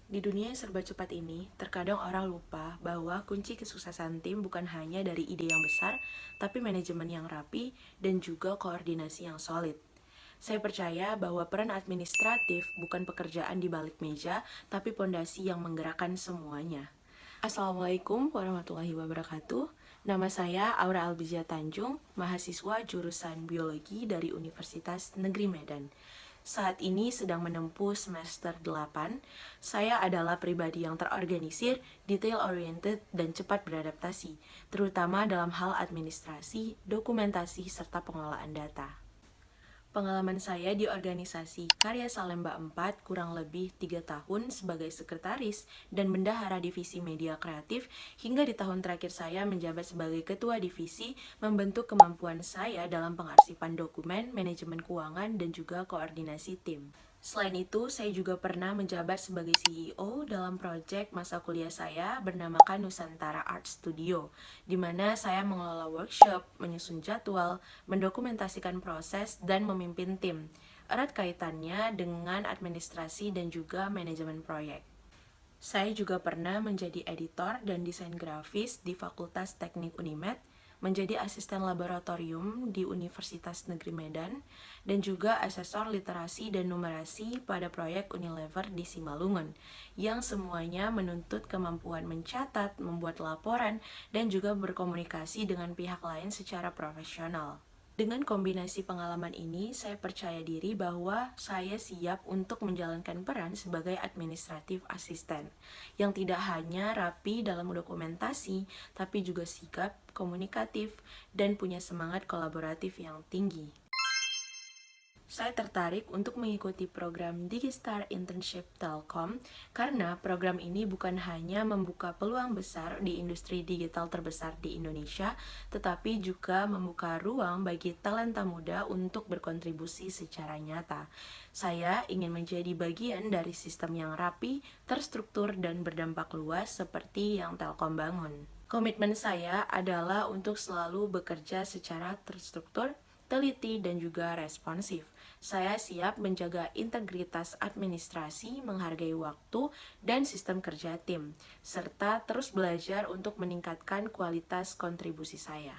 Di dunia yang serba cepat ini, terkadang orang lupa bahwa kunci kesuksesan tim bukan hanya dari ide yang besar, tapi manajemen yang rapi dan juga koordinasi yang solid. Saya percaya bahwa peran administratif bukan pekerjaan di balik meja, tapi pondasi yang menggerakkan semuanya. Assalamualaikum warahmatullahi wabarakatuh. Nama saya Aura Albizia Tanjung, mahasiswa jurusan Biologi dari Universitas Negeri Medan. Saat ini sedang menempuh semester 8. Saya adalah pribadi yang terorganisir, detail-oriented, dan cepat beradaptasi, terutama dalam hal administrasi, dokumentasi, serta pengelolaan data. Pengalaman saya di organisasi Karya Salemba 4 kurang lebih 3 tahun sebagai sekretaris dan bendahara divisi media kreatif hingga di tahun terakhir saya menjabat sebagai ketua divisi membentuk kemampuan saya dalam pengarsipan dokumen, manajemen keuangan, dan juga koordinasi tim. Selain itu, saya juga pernah menjabat sebagai CEO dalam proyek masa kuliah saya bernamakan Nusantara Art Studio, di mana saya mengelola workshop, menyusun jadwal, mendokumentasikan proses, dan memimpin tim. Erat kaitannya dengan administrasi dan juga manajemen proyek. Saya juga pernah menjadi editor dan desain grafis di Fakultas Teknik Unimed, menjadi asisten laboratorium di Universitas Negeri Medan, dan juga asesor literasi dan numerasi pada proyek Unilever di Simalungun, yang semuanya menuntut kemampuan mencatat, membuat laporan, dan juga berkomunikasi dengan pihak lain secara profesional. Dengan kombinasi pengalaman ini, saya percaya diri bahwa saya siap untuk menjalankan peran sebagai administratif asisten, yang tidak hanya rapi dalam dokumentasi, tapi juga sigap, komunikatif, dan punya semangat kolaboratif yang tinggi. Saya tertarik untuk mengikuti program Digistar Internship Telkom karena program ini bukan hanya membuka peluang besar di industri digital terbesar di Indonesia, tetapi juga membuka ruang bagi talenta muda untuk berkontribusi secara nyata. Saya ingin menjadi bagian dari sistem yang rapi, terstruktur, dan berdampak luas seperti yang Telkom bangun. Komitmen saya adalah untuk selalu bekerja secara terstruktur, teliti, dan juga responsif. Saya siap menjaga integritas administrasi, menghargai waktu, dan sistem kerja tim, serta terus belajar untuk meningkatkan kualitas kontribusi saya.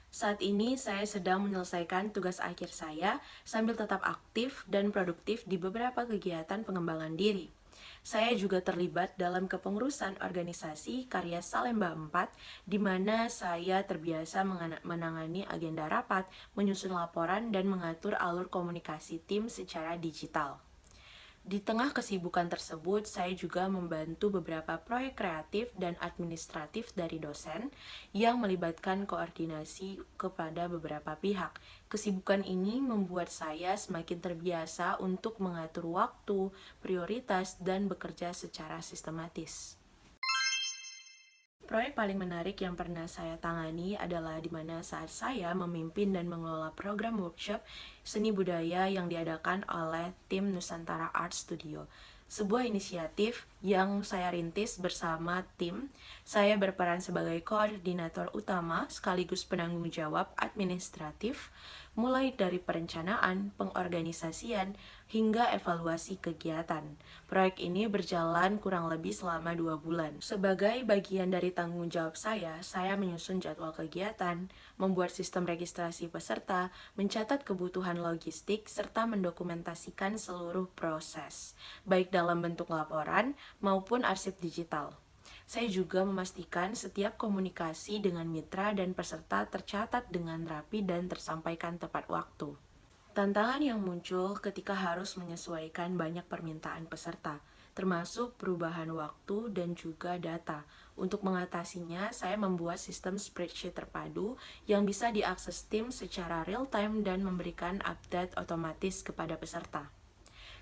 Saat ini saya sedang menyelesaikan tugas akhir saya sambil tetap aktif dan produktif di beberapa kegiatan pengembangan diri. Saya juga terlibat dalam kepengurusan organisasi Karya Salemba 4, di mana saya terbiasa menangani agenda rapat, menyusun laporan, dan mengatur alur komunikasi tim secara digital. Di tengah kesibukan tersebut, saya juga membantu beberapa proyek kreatif dan administratif dari dosen yang melibatkan koordinasi kepada beberapa pihak. Kesibukan ini membuat saya semakin terbiasa untuk mengatur waktu, prioritas, dan bekerja secara sistematis. Proyek paling menarik yang pernah saya tangani adalah di mana saat saya memimpin dan mengelola program workshop seni budaya yang diadakan oleh tim Nusantara Art Studio. Sebuah inisiatif yang saya rintis bersama tim. Saya berperan sebagai koordinator utama sekaligus penanggung jawab administratif, mulai dari perencanaan, pengorganisasian, hingga evaluasi kegiatan. Proyek ini berjalan kurang lebih selama 2 bulan. Sebagai bagian dari tanggung jawab saya menyusun jadwal kegiatan, membuat sistem registrasi peserta, mencatat kebutuhan logistik, serta mendokumentasikan seluruh proses, baik dalam bentuk laporan maupun arsip digital. Saya juga memastikan setiap komunikasi dengan mitra dan peserta tercatat dengan rapi dan tersampaikan tepat waktu. Tantangan yang muncul ketika harus menyesuaikan banyak permintaan peserta, termasuk perubahan waktu dan juga data. Untuk mengatasinya, saya membuat sistem spreadsheet terpadu yang bisa diakses tim secara real-time dan memberikan update otomatis kepada peserta.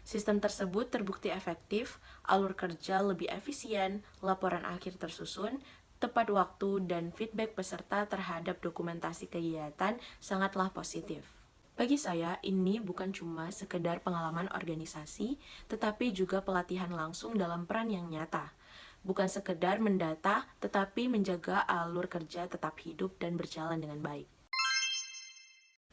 Sistem tersebut terbukti efektif, alur kerja lebih efisien, laporan akhir tersusun, tepat waktu, dan feedback peserta terhadap dokumentasi kegiatan sangatlah positif. Bagi saya, ini bukan cuma sekedar pengalaman organisasi, tetapi juga pelatihan langsung dalam peran yang nyata. Bukan sekedar mendata, tetapi menjaga alur kerja tetap hidup dan berjalan dengan baik.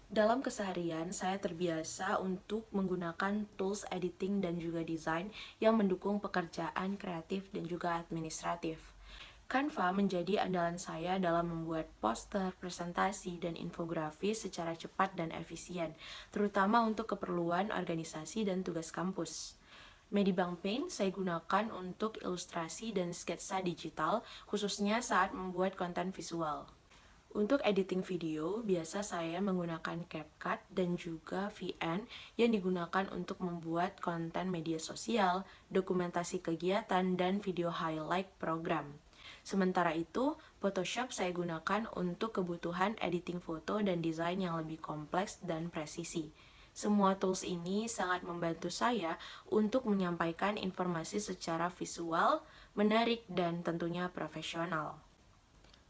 Dalam keseharian, saya terbiasa untuk menggunakan tools editing dan juga desain yang mendukung pekerjaan kreatif dan juga administratif. Canva menjadi andalan saya dalam membuat poster, presentasi, dan infografis secara cepat dan efisien, terutama untuk keperluan organisasi dan tugas kampus. Medibank Paint saya gunakan untuk ilustrasi dan sketsa digital, khususnya saat membuat konten visual. Untuk editing video, biasa saya menggunakan CapCut dan juga VN yang digunakan untuk membuat konten media sosial, dokumentasi kegiatan, dan video highlight program. Sementara itu, Photoshop saya gunakan untuk kebutuhan editing foto dan desain yang lebih kompleks dan presisi. Semua tools ini sangat membantu saya untuk menyampaikan informasi secara visual, menarik, dan tentunya profesional.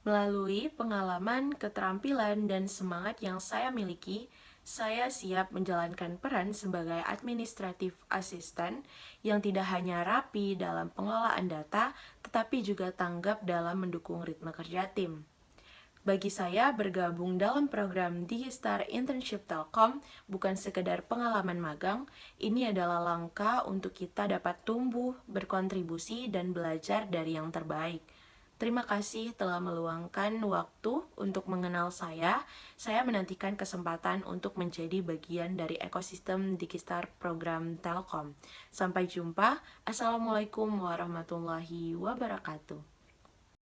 Melalui pengalaman, keterampilan, dan semangat yang saya miliki, saya siap menjalankan peran sebagai administratif asisten yang tidak hanya rapi dalam pengelolaan data, tetapi juga tanggap dalam mendukung ritme kerja tim. Bagi saya, bergabung dalam program Digistar Internship Telkom bukan sekedar pengalaman magang, ini adalah langkah untuk kita dapat tumbuh, berkontribusi, dan belajar dari yang terbaik. Terima kasih telah meluangkan waktu untuk mengenal saya. Saya menantikan kesempatan untuk menjadi bagian dari ekosistem Digistar program Telkom. Sampai jumpa. Assalamualaikum warahmatullahi wabarakatuh.